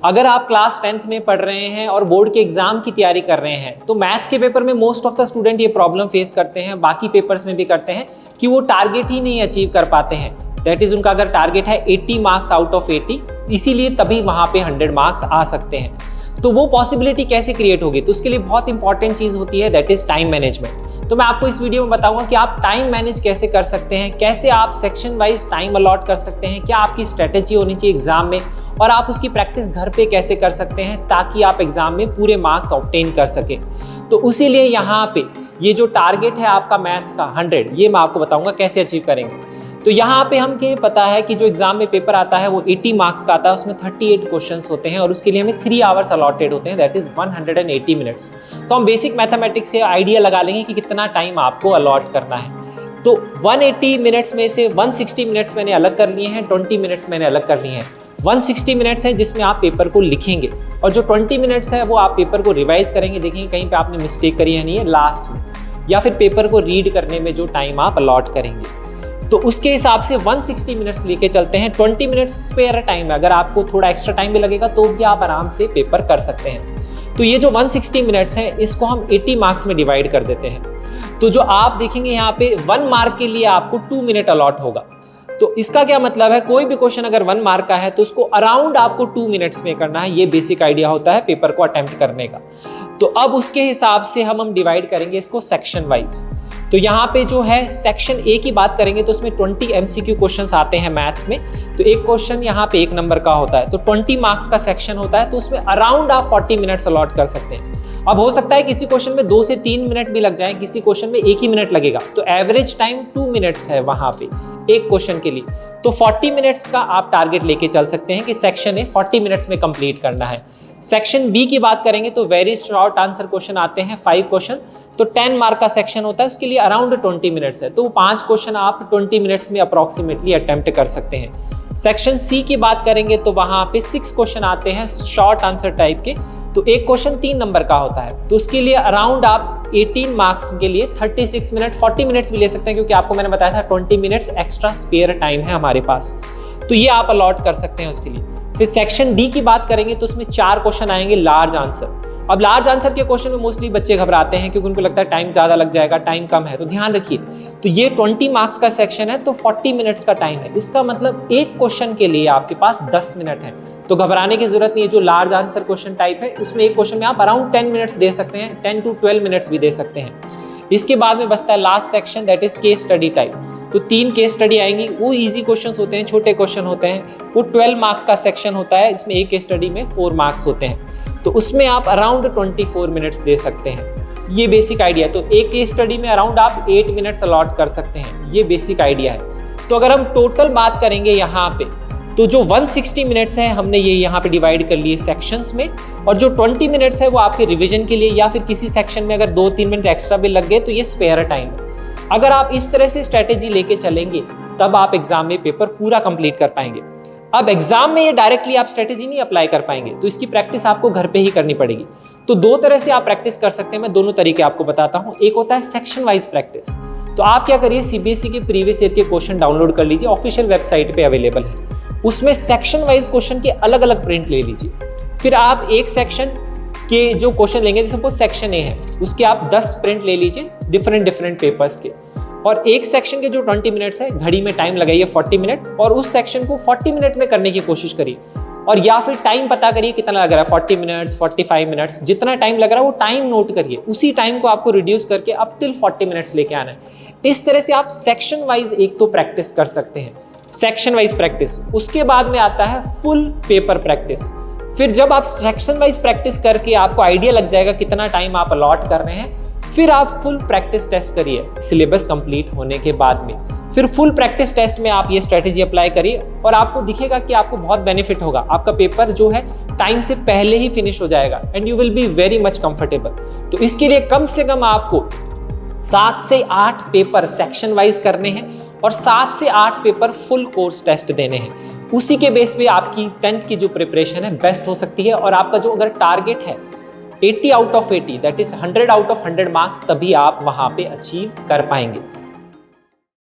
अगर आप class 10th में पढ़ रहे हैं और बोर्ड के एग्जाम की तैयारी कर रहे हैं तो मैथ्स के पेपर में मोस्ट ऑफ द स्टूडेंट ये प्रॉब्लम फेस करते हैं, बाकी पेपर्स में भी करते हैं कि वो टारगेट ही नहीं अचीव कर पाते हैं। दैट इज उनका अगर टारगेट है 80 मार्क्स आउट ऑफ 80, इसीलिए तभी वहाँ पे 100 मार्क्स आ सकते हैं। तो वो पॉसिबिलिटी कैसे क्रिएट होगी, तो उसके लिए बहुत इंपॉर्टेंट चीज़ होती है, दैट इज टाइम मैनेजमेंट। तो मैं आपको इस वीडियो में बताऊंगा कि आप टाइम मैनेज कैसे कर सकते हैं, कैसे आप सेक्शन वाइज टाइम अलॉट कर सकते हैं, क्या आपकी स्ट्रेटेजी होनी चाहिए एग्जाम में, और आप उसकी प्रैक्टिस घर पे कैसे कर सकते हैं ताकि आप एग्जाम में पूरे मार्क्स ऑब्टेन कर सकें। तो उसीलिए यहाँ पे ये जो टारगेट है आपका मैथ्स का 100, ये मैं आपको बताऊंगा कैसे अचीव करेंगे। तो यहाँ पे हम ये पता है कि जो एग्जाम में पेपर आता है वो 80 मार्क्स का आता है, उसमें 38 क्वेश्चंस होते हैं और उसके लिए हमें 3 आवर्स अलॉटेड होते हैं, दैट इज 180 मिनट्स। तो हम बेसिक मैथमेटिक्स से आइडिया लगा लेंगे कि कितना टाइम आपको अलॉट करना है। तो 180 मिनट्स में से 160 मिनट्स मैंने अलग कर लिए हैं, 20 मिनट्स मैंने अलग कर लिए हैं। 160 मिनट्स है जिसमें आप पेपर को लिखेंगे और जो 20 मिनट्स है वो आप पेपर को रिवाइज करेंगे, देखेंगे कहीं पे आपने मिस्टेक करी है नहीं है लास्ट में, या फिर पेपर को रीड करने में जो टाइम आप अलॉट करेंगे। तो उसके हिसाब से 160 मिनट्स लेके चलते हैं। 20 मिनट्स स्पेयर टाइम है, अगर आपको थोड़ा एक्स्ट्रा टाइम भी लगेगा तो भी आप आराम से पेपर कर सकते हैं। तो ये जो 160 मिनट्स हैं इसको हम 80 मार्क्स में डिवाइड कर देते हैं। तो जो आप देखेंगे यहाँ पे 1 मार्क के लिए आपको 2 मिनट अलॉट होगा। तो इसका क्या मतलब है, कोई भी क्वेश्चन अगर 1 मार्क का है तो उसको अराउंड आपको 2 मिनट्स में करना है। ये बेसिक आइडिया होता है पेपर को अटेम्प्ट करने का। तो अब उसके हिसाब से हम डिवाइड करेंगे इसको सेक्शन वाइज। तो यहाँ पे जो है सेक्शन ए की बात करेंगे तो उसमें 20 MCQ क्वेश्चंस आते हैं मैथ्स में। तो एक क्वेश्चन यहाँ पे 1 नंबर का होता है, तो 20 मार्क्स का सेक्शन होता है, तो उसमें अराउंड आप 40 मिनट्स अलॉट कर सकते हैं। अब हो सकता है किसी क्वेश्चन में 2 से 3 मिनट भी लग जाए, किसी क्वेश्चन में 1 ही मिनट लगेगा, तो एवरेज टाइम 2 मिनट्स है वहाँ पे एक क्वेश्चन के लिए। तो 40 मिनट्स का आप टारगेट लेके चल सकते हैं कि सेक्शन ए 40 मिनट्स में कंप्लीट करना है। सेक्शन बी की बात करेंगे तो वेरी शॉर्ट आंसर क्वेश्चन आते हैं 5 क्वेश्चन, तो 10 मार्क का सेक्शन होता है, उसके लिए अराउंड 20 मिनट्स है। तो 5 क्वेश्चन आप 20 मिनट्स में अप्रॉक्सीमेटली अटेम्प्ट कर सकते हैं। सेक्शन सी की बात करेंगे तो वहाँ पे 6 क्वेश्चन आते हैं शॉर्ट आंसर टाइप के, तो एक क्वेश्चन 3 नंबर का होता है, तो उसके लिए अराउंड आप 18 मार्क्स के लिए 36 मिनट 40 मिनट्स भी ले सकते हैं, क्योंकि आपको मैंने बताया था 20 मिनट्स एक्स्ट्रा स्पेयर टाइम है हमारे पास, तो ये आप अलॉट कर सकते हैं उसके लिए। फिर सेक्शन डी की बात करेंगे तो उसमें 4 क्वेश्चन आएंगे लार्ज आंसर। अब लार्ज आंसर के क्वेश्चन में मोस्टली बच्चे घबराते हैं क्योंकि उनको लगता है टाइम ज़्यादा लग जाएगा, टाइम कम है, तो ध्यान रखिए। तो ये 20 मार्क्स का सेक्शन है तो 40 मिनट्स का टाइम है, इसका मतलब एक क्वेश्चन के लिए आपके पास 10 मिनट है। तो घबराने की जरूरत नहीं है। जो लार्ज आंसर क्वेश्चन टाइप है उसमें एक क्वेश्चन में आप अराउंड 10 मिनट्स दे सकते हैं, 10 to 12 मिनट्स भी दे सकते हैं। इसके बाद में बचता है last section, that is case study type. तो 3 केस स्टडी आएंगी, वो इजी क्वेश्चंस होते हैं, छोटे क्वेश्चन होते हैं, वो 12 मार्क का सेक्शन होता है, इसमें एक केस स्टडी में 4 मार्क्स होते हैं, तो उसमें आप अराउंड 24 मिनट्स दे सकते हैं। ये बेसिक आइडिया है। तो एक केस स्टडी में अराउंड आप 8 मिनट्स अलॉट कर सकते हैं, ये बेसिक आइडिया है। तो अगर हम टोटल बात करेंगे यहाँ पे, तो जो 160 मिनट्स है हमने ये यहाँ पे डिवाइड कर लिए सेक्शंस में, और जो 20 मिनट्स है वो आपके रिवीजन के लिए, या फिर किसी सेक्शन में अगर 2-3 मिनट एक्स्ट्रा भी लग गए तो ये स्पेयर टाइम है। अगर आप इस तरह से स्ट्रेटेजी लेके चलेंगे तब आप एग्जाम में पेपर पूरा कंप्लीट कर पाएंगे। अब एग्जाम में ये डायरेक्टली आप स्ट्रेटेजी नहीं अप्लाई कर पाएंगे, तो इसकी प्रैक्टिस आपको घर पे ही करनी पड़ेगी। तो 2 तरह से आप प्रैक्टिस कर सकते हैं, मैं दोनों तरीके आपको बताता हूँ। एक होता है सेक्शन वाइज प्रैक्टिस। तो आप क्या करिए, CBSE के प्रीवियस ईयर के क्वेश्चन डाउनलोड कर लीजिए, ऑफिशियल वेबसाइट पे अवेलेबल है। उसमें सेक्शन वाइज क्वेश्चन के अलग अलग प्रिंट ले लीजिए। फिर आप एक सेक्शन के जो क्वेश्चन लेंगे, जैसे सपोज सेक्शन ए है, उसके आप 10 प्रिंट ले लीजिए डिफरेंट पेपर्स के, और एक सेक्शन के जो 20 मिनट्स है घड़ी में टाइम लगाइए 40 मिनट, और उस सेक्शन को 40 मिनट में करने की कोशिश करिए। और या फिर टाइम पता करिए कितना लग रहा है, 40 मिनट्स 45 मिनट्स, जितना टाइम लग रहा है वो टाइम नोट करिए, उसी टाइम को आपको रिड्यूस करके अप टिल 40 मिनट्स लेके आना है। इस तरह से आप सेक्शन वाइज एक तो प्रैक्टिस कर सकते हैं, सेक्शन वाइज प्रैक्टिस। उसके बाद में आता है फुल पेपर प्रैक्टिस। फिर जब आप सेक्शन वाइज प्रैक्टिस करके आपको आइडिया लग जाएगा कितना टाइम आप अलॉट कर रहे हैं, फिर आप फुल प्रैक्टिस टेस्ट करिए सिलेबस कंप्लीट होने के बाद में। फिर फुल प्रैक्टिस टेस्ट में आप ये स्ट्रेटेजी अप्लाई करिए और आपको दिखेगा कि आपको बहुत बेनिफिट होगा। आपका पेपर जो है टाइम से पहले ही फिनिश हो जाएगा and you will be very much comfortable. तो इसके लिए कम से कम आपको 7 से 8 पेपर सेक्शन वाइज करने हैं और 7 से 8 पेपर फुल कोर्स टेस्ट देने हैं। उसी के बेस पे आपकी 10th की जो प्रिपरेशन है बेस्ट हो सकती है और आपका जो अगर टारगेट है 80 out of 80 that is 100 out of 100 marks, तभी आप वहां पे अचीव कर पाएंगे।